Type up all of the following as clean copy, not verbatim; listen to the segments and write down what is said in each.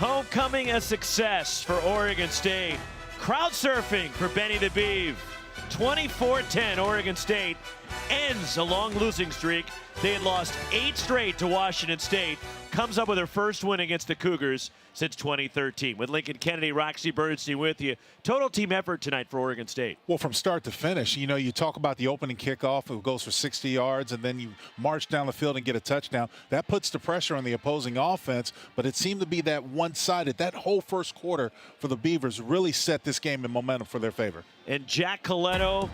Homecoming a success for Oregon State. Crowd surfing for Benny the Beeve. 24-10, Oregon State ends a long losing streak. They had lost 8 straight to Washington State. Comes up with their first win against the Cougars since 2013. With Lincoln Kennedy, Roxy Bernstein with you. Total team effort tonight for Oregon State. Well, from start to finish, you know, you talk about the opening kickoff, it goes for 60 yards, and then you march down the field and get a touchdown. That puts the pressure on the opposing offense, but it seemed to be that one-sided. That whole first quarter for the Beavers really set this game in momentum for their favor. And Jack Coletto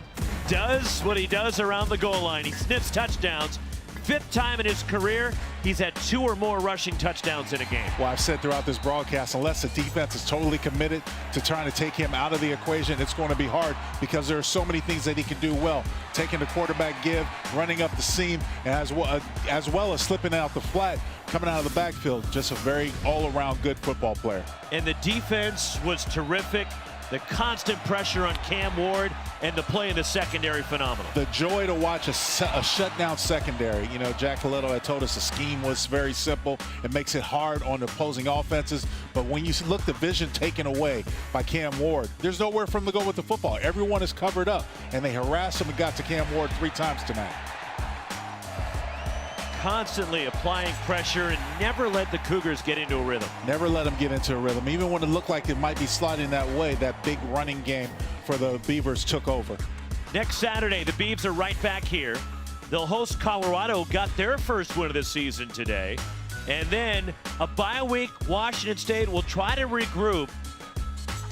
does what he does around the goal line. He sniffs touchdowns. 5th time in his career, he's had 2 or more rushing touchdowns in a game. Well, I've said throughout this broadcast, unless the defense is totally committed to trying to take him out of the equation, it's going to be hard because there are so many things that he can do well. Taking the quarterback give, running up the seam, as well as slipping out the flat, coming out of the backfield. Just a very all-around good football player. And the defense was terrific. The constant pressure on Cam Ward and the play in the secondary phenomenal. The joy to watch a shutdown secondary. You know, Jack Coletto had told us the scheme was very simple. It makes it hard on the opposing offenses. But when you look the vision taken away by Cam Ward, there's nowhere for him to go with the football. Everyone is covered up, and they harassed him and got to Cam Ward 3 times tonight. Constantly applying pressure and never let the Cougars get into a rhythm. Never let them get into a rhythm. Even when it looked like it might be sliding that way, that big running game for the Beavers took over. Next Saturday, the Beavs are right back here. They'll host Colorado, got their first win of the season today. And then a bye week, Washington State will try to regroup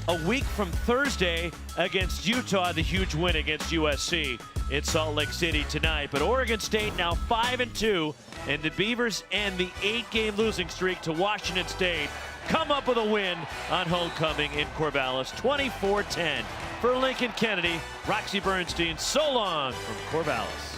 a week from Thursday against Utah, the huge win against USC in Salt Lake City tonight. But Oregon State now 5-2, and the Beavers end the 8-game losing streak to Washington State. Come up with a win on homecoming in Corvallis, 24-10. For Lincoln Kennedy, Roxy Bernstein, so long from Corvallis.